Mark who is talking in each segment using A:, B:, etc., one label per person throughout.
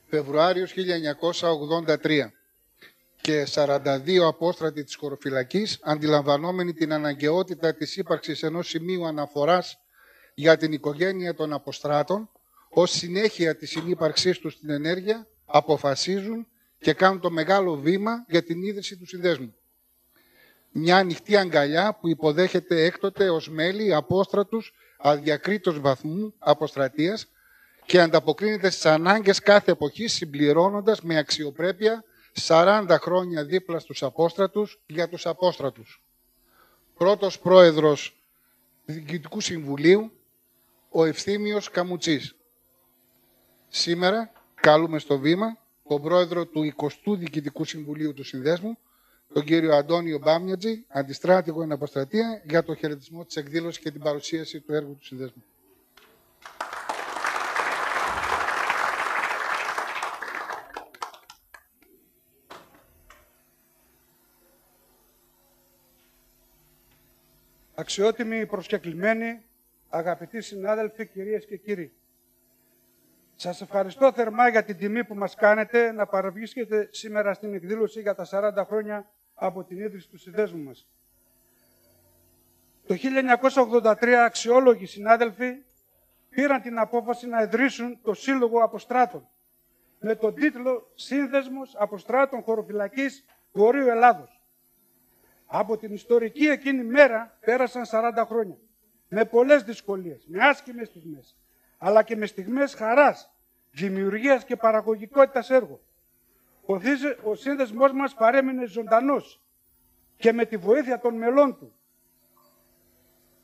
A: Φεβρουάριος 1983 και 42 απόστρατοι της χωροφυλακής, αντιλαμβανόμενοι την αναγκαιότητα της ύπαρξης ενός σημείου αναφοράς για την οικογένεια των αποστράτων, ως συνέχεια της συνύπαρξής τους στην ενέργεια, αποφασίζουν και κάνουν το μεγάλο βήμα για την ίδρυση του συνδέσμου. Μια ανοιχτή αγκαλιά που υποδέχεται έκτοτε ως μέλη απόστρατους αδιακρίτως βαθμού αποστρατείας και ανταποκρίνεται στις ανάγκες κάθε εποχής, συμπληρώνοντας με αξιοπρέπεια 40 χρόνια δίπλα στους απόστρατους για τους απόστρατους. Πρώτος πρόεδρος Διοικητικού Συμβουλίου, ο Ευθύμιος Καμουτσής. Σήμερα καλούμε στο βήμα τον πρόεδρο του 20ου Διοικητικού Συμβουλίου του Συνδέσμου, τον κύριο Αντώνιο Μπάμιατζη, αντιστράτηγο εν αποστρατεία, για το χαιρετισμό της εκδήλωσης και την παρουσίαση του έργου του Συνδέσμου.
B: Αξιότιμοι προσκεκλημένοι, αγαπητοί συνάδελφοι, κυρίες και κύριοι. Σας ευχαριστώ θερμά για την τιμή που μας κάνετε να παραβρίσκετε σήμερα στην εκδήλωση για τα 40 χρόνια από την ίδρυση του συνδέσμου μας. Το 1983 αξιόλογοι συνάδελφοι πήραν την απόφαση να ιδρύσουν το Σύλλογο Αποστράτων με τον τίτλο «Σύνδεσμος Αποστράτων Χωροφυλακής Βορείου Ελλάδος». Από την ιστορική εκείνη μέρα πέρασαν 40 χρόνια, με πολλές δυσκολίες, με άσχημες στιγμές, αλλά και με στιγμές χαράς, δημιουργίας και παραγωγικότητας έργου. Ο σύνδεσμός μας παρέμεινε ζωντανός και με τη βοήθεια των μελών του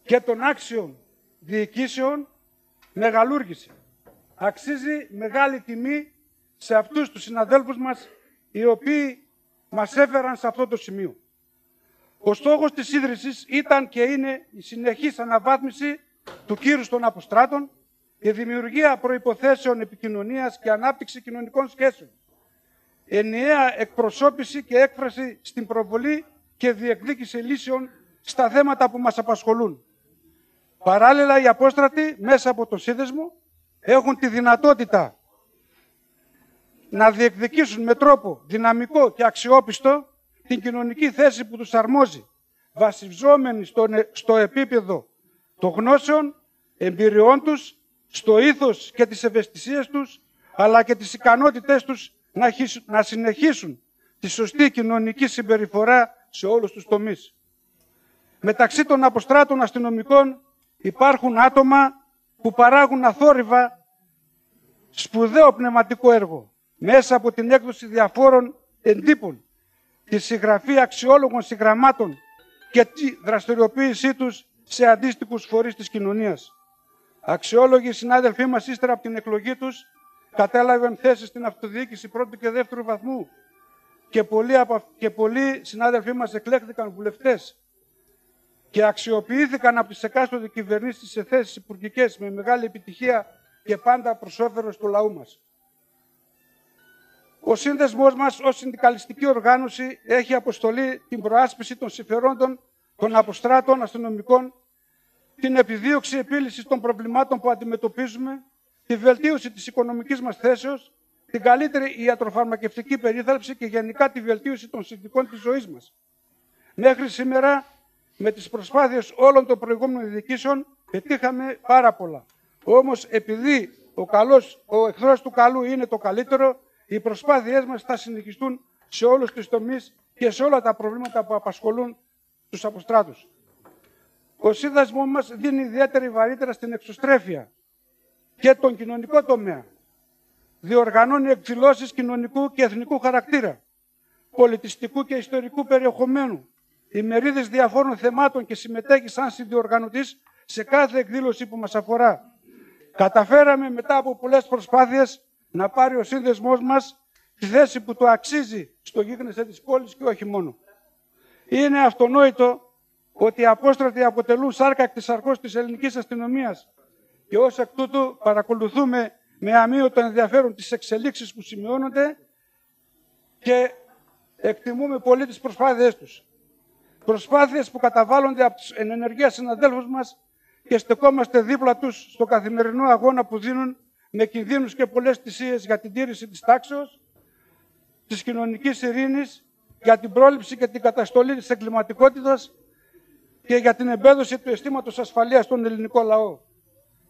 B: και των άξιων διοικήσεων μεγαλούργησε. Αξίζει μεγάλη τιμή σε αυτούς τους συναδέλφους μας οι οποίοι μας έφεραν σε αυτό το σημείο. Ο στόχος της ίδρυσης ήταν και είναι η συνεχής αναβάθμιση του κύρους των αποστράτων, η δημιουργία προϋποθέσεων επικοινωνίας και ανάπτυξη κοινωνικών σχέσεων, ενιαία εκπροσώπηση και έκφραση στην προβολή και διεκδίκηση λύσεων στα θέματα που μας απασχολούν. Παράλληλα, οι απόστρατοι μέσα από το σύνδεσμο έχουν τη δυνατότητα να διεκδικήσουν με τρόπο δυναμικό και αξιόπιστο την κοινωνική θέση που τους αρμόζει, βασιζόμενοι στο επίπεδο των γνώσεων, εμπειριών τους, στο ήθος και τις ευαισθησίες τους, αλλά και τις ικανότητές τους να συνεχίσουν τη σωστή κοινωνική συμπεριφορά σε όλους τους τομείς. Μεταξύ των αποστράτων αστυνομικών υπάρχουν άτομα που παράγουν αθόρυβα σπουδαίο πνευματικό έργο, μέσα από την έκδοση διαφόρων εντύπων, τη συγγραφή αξιόλογων συγγραμμάτων και τη δραστηριοποίησή τους σε αντίστοιχους φορείς της κοινωνίας. Αξιόλογοι συνάδελφοί μας, ύστερα από την εκλογή τους, κατέλαβαν θέσεις στην αυτοδιοίκηση πρώτου και δεύτερου βαθμού και πολλοί συνάδελφοί μας εκλέχθηκαν βουλευτές και αξιοποιήθηκαν από τις εκάστοτε κυβερνήσεις σε θέσεις υπουργικές με μεγάλη επιτυχία και πάντα προς όφελος του λαού μας. Ο σύνδεσμός μας ως συνδικαλιστική οργάνωση έχει αποστολή την προάσπιση των συμφερόντων των αποστράτων αστυνομικών, την επιδίωξη επίλυσης των προβλημάτων που αντιμετωπίζουμε, τη βελτίωση της οικονομικής μας θέσεως, την καλύτερη ιατροφαρμακευτική περίθαλψη και γενικά τη βελτίωση των συνθηκών της ζωής μας. Μέχρι σήμερα, με τις προσπάθειες όλων των προηγούμενων διοικήσεων, πετύχαμε πάρα πολλά. Όμως, επειδή ο εχθρός του καλού είναι το καλύτερο, οι προσπάθειές μας θα συνεχιστούν σε όλους τους τομείς και σε όλα τα προβλήματα που απασχολούν τους αποστράτους. Ο σύνδεσμός μας δίνει ιδιαίτερη βαρύτητα στην εξωστρέφεια και τον κοινωνικό τομέα. Διοργανώνει εκδηλώσεις κοινωνικού και εθνικού χαρακτήρα, πολιτιστικού και ιστορικού περιεχομένου, ημερίδες διαφόρων θεμάτων και συμμετέχει σαν συνδιοργανωτής σε κάθε εκδήλωση που μας αφορά. Καταφέραμε μετά από πολλές προσπάθειες να πάρει ο σύνδεσμός μας τη θέση που το αξίζει στο γίγνεσθε της πόλης και όχι μόνο. Είναι αυτονόητο ότι οι απόστρατοι αποτελούν σάρκα εκ της σαρκός της ελληνικής αστυνομίας και ως εκ τούτου παρακολουθούμε με αμείωτο ενδιαφέρον τις εξελίξεις που σημειώνονται και εκτιμούμε πολύ τις προσπάθειές τους. Προσπάθειες που καταβάλλονται από τους ενεργεία συναδέλφους μας και στεκόμαστε δίπλα τους στο καθημερινό αγώνα που δίνουν με κινδύνους και πολλές θυσίες για την τήρηση της τάξεως, της κοινωνικής ειρήνης, για την πρόληψη και την καταστολή της εγκληματικότητας και για την εμπέδωση του αισθήματος ασφαλείας στον ελληνικό λαό.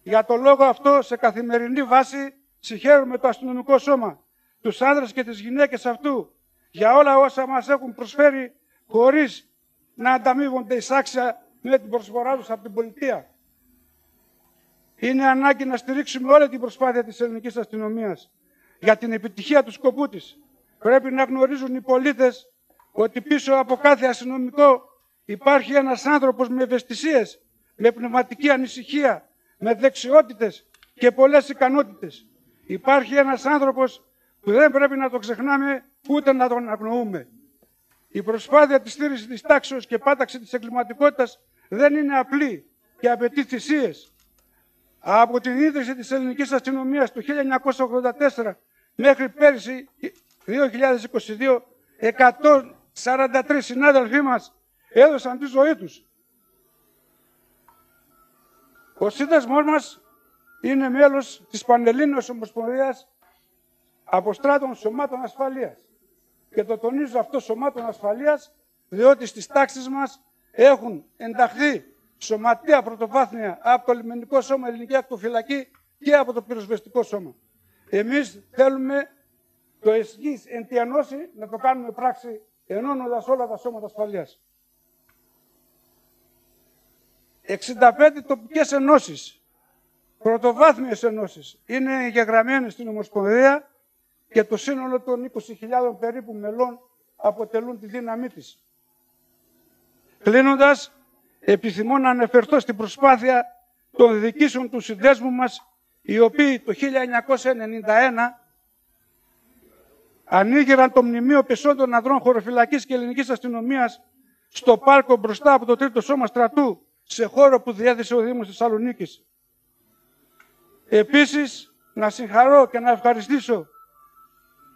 B: Για το λόγο αυτό, σε καθημερινή βάση, συγχαίρουμε το αστυνομικό σώμα, τους άνδρες και τις γυναίκες αυτού, για όλα όσα μας έχουν προσφέρει, χωρίς να ανταμείβονται εισάξια με την προσφορά τους από την πολιτεία. Είναι ανάγκη να στηρίξουμε όλη την προσπάθεια της ελληνικής αστυνομίας για την επιτυχία του σκοπού της. Πρέπει να γνωρίζουν οι πολίτες ότι πίσω από κάθε αστυνομικό υπάρχει ένας άνθρωπος με ευαισθησίες, με πνευματική ανησυχία, με δεξιότητες και πολλές ικανότητες. Υπάρχει ένας άνθρωπος που δεν πρέπει να το ξεχνάμε ούτε να τον αγνοούμε. Η προσπάθεια της στήρησης της τάξεως και πάταξη της εγκληματικότητας δεν είναι απλή και απαιτεί θυσίες. Από την ίδρυση της ελληνικής αστυνομίας το 1984 μέχρι πέρυσι 2022, 143 συνάδελφοί μας έδωσαν τη ζωή τους. Ο σύνδεσμός μας είναι μέλος της Πανελλήνιας Ομοσπονδίας Αποστράτων Σωμάτων Ασφαλείας. Και το τονίζω αυτό, σωμάτων ασφαλείας, διότι στις τάξεις μας έχουν ενταχθεί σωματεία πρωτοβάθμια από το Λιμενικό Σώμα, Ελληνική Ακτοφυλακή και από το Πυροσβεστικό Σώμα. Εμείς θέλουμε το εσχής εν τη ενώση να το κάνουμε πράξη, ενώνοντας όλα τα σώματα ασφαλείας. 65 τοπικές ενώσεις, πρωτοβάθμιες ενώσεις, είναι εγγεγραμμένες στην Ομοσπονδία και το σύνολο των 20.000 περίπου μελών αποτελούν τη δύναμή της. Κλείνοντας, επιθυμώ να αναφερθώ στην προσπάθεια των διοικήσεων του συνδέσμου μας, οι οποίοι το 1991 ανοίγηραν το μνημείο πεσόντων ανδρών χωροφυλακής και ελληνικής αστυνομίας στο πάρκο μπροστά από το Τρίτο Σώμα Στρατού, σε χώρο που διέθεσε ο Δήμος Θεσσαλονίκης. Επίσης, να συγχαρώ και να ευχαριστήσω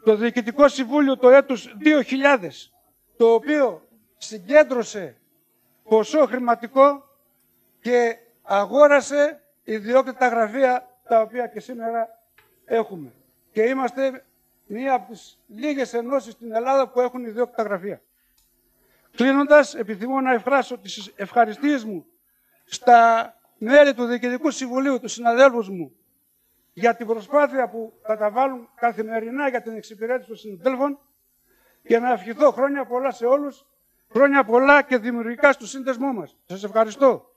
B: το Διοικητικό Συμβούλιο το έτος 2000, το οποίο συγκέντρωσε ποσό χρηματικό και αγόρασε ιδιόκτητα γραφεία, τα οποία και σήμερα έχουμε. Και είμαστε μία από τις λίγες ενώσεις στην Ελλάδα που έχουν ιδιόκτητα γραφεία. Κλείνοντας, επιθυμώ να εκφράσω τις ευχαριστίες μου στα μέλη του Διοικητικού Συμβουλίου, τους συναδέλφους μου, για την προσπάθεια που καταβάλουν καθημερινά για την εξυπηρέτηση των συναδέλφων και να ευχηθώ χρόνια πολλά σε όλους, χρόνια πολλά και δημιουργικά στο σύνδεσμό μας. Σας ευχαριστώ.